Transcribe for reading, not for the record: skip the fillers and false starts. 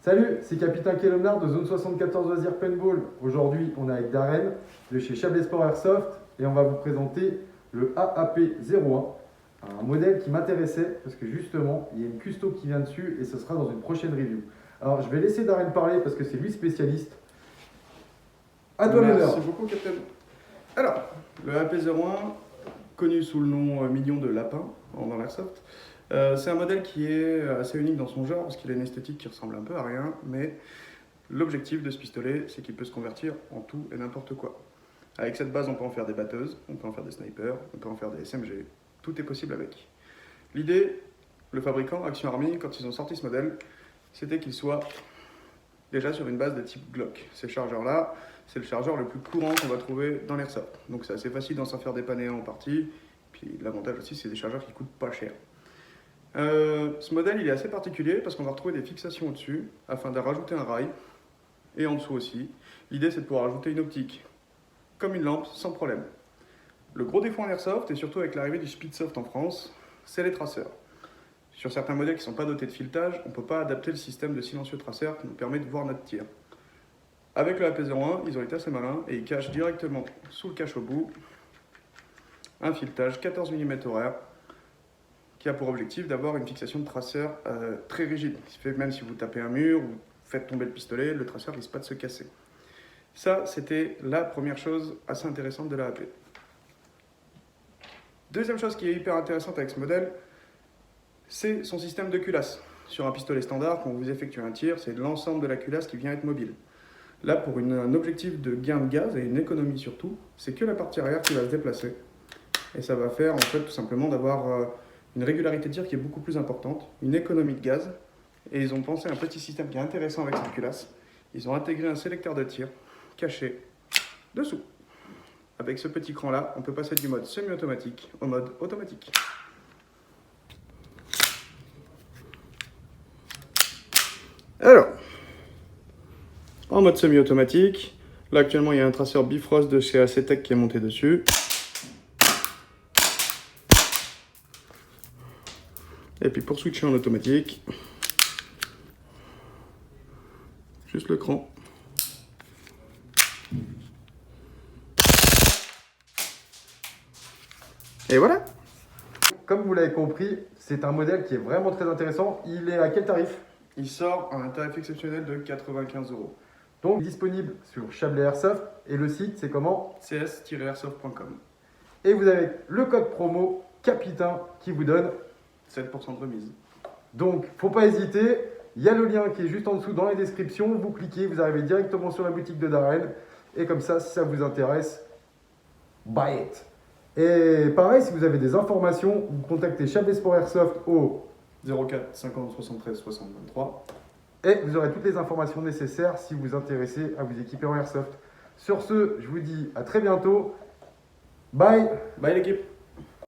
Salut, c'est Capitaine Kelomnar de Zone 74 Loisirs Paintball. Aujourd'hui, on est avec Darren de chez Chablais Sport Airsoft et on va vous présenter le AAP01, un modèle qui m'intéressait parce que justement, il y a une custo qui vient dessus et ce sera dans une prochaine review. Alors, je vais laisser Darren parler parce que c'est lui spécialiste. À toi l'honneur. Merci beaucoup, Captain. Alors, le AP01, connu sous le nom million de lapin dans l'airsoft, c'est un modèle qui est assez unique dans son genre parce qu'il a une esthétique qui ressemble un peu à rien, mais l'objectif de ce pistolet, c'est qu'il peut se convertir en tout et n'importe quoi. Avec cette base, on peut en faire des batteuses, on peut en faire des snipers, on peut en faire des SMG, tout est possible avec. L'idée, le fabricant, Action Army, quand ils ont sorti ce modèle, c'était qu'il soit déjà sur une base de type Glock. Ces chargeurs-là, c'est le chargeur le plus courant qu'on va trouver dans l'airsoft. Donc c'est assez facile d'en s'en faire dépanner en partie. Puis l'avantage aussi, c'est des chargeurs qui coûtent pas cher. Ce modèle, il est assez particulier parce qu'on va retrouver des fixations au-dessus afin de rajouter un rail et en dessous aussi. L'idée, c'est de pouvoir ajouter une optique comme une lampe sans problème. Le gros défaut en airsoft, et surtout avec l'arrivée du speedsoft en France, c'est les traceurs. Sur certains modèles qui ne sont pas dotés de filetage, on ne peut pas adapter le système de silencieux traceur qui nous permet de voir notre tir. Avec le AP01, ils ont été assez malins et ils cachent directement sous le cache au bout un filetage 14 mm horaire qui a pour objectif d'avoir une fixation de traceur très rigide. Ce qui fait que même si vous tapez un mur ou faites tomber le pistolet, le traceur risque pas de se casser. Ça, c'était la première chose assez intéressante de la AP. Deuxième chose qui est hyper intéressante avec ce modèle, c'est son système de culasse. Sur un pistolet standard, quand vous effectuez un tir, c'est l'ensemble de la culasse qui vient être mobile. Là, pour un objectif de gain de gaz et une économie surtout, c'est que la partie arrière qui va se déplacer. Et ça va faire en fait tout simplement d'avoir une régularité de tir qui est beaucoup plus importante, une économie de gaz. Et ils ont pensé à un petit système qui est intéressant avec cette culasse. Ils ont intégré un sélecteur de tir caché dessous. Avec ce petit cran-là, on peut passer du mode semi-automatique au mode automatique. Alors, en mode semi-automatique, là actuellement il y a un traceur Bifrost de chez ACTech qui est monté dessus. Et puis pour switcher en automatique, juste le cran. Et voilà. Comme vous l'avez compris, c'est un modèle qui est vraiment très intéressant. Il est à quel tarif? Il sort à un tarif exceptionnel de 95 €. Donc disponible sur Chablais Airsoft et le site c'est comment? cs-airsoft.com. Et vous avez le code promo Capitaine qui vous donne 7% de remise. Donc, faut pas hésiter. Il y a le lien qui est juste en dessous dans les descriptions. Vous cliquez, vous arrivez directement sur la boutique de Darren. Et comme ça, si ça vous intéresse, buy it. Et pareil, si vous avez des informations, vous contactez Chablais Sport Airsoft au 04 50 73 60 23. et vous aurez toutes les informations nécessaires si vous vous intéressez à vous équiper en Airsoft. Sur ce, je vous dis à très bientôt. Bye. Bye l'équipe.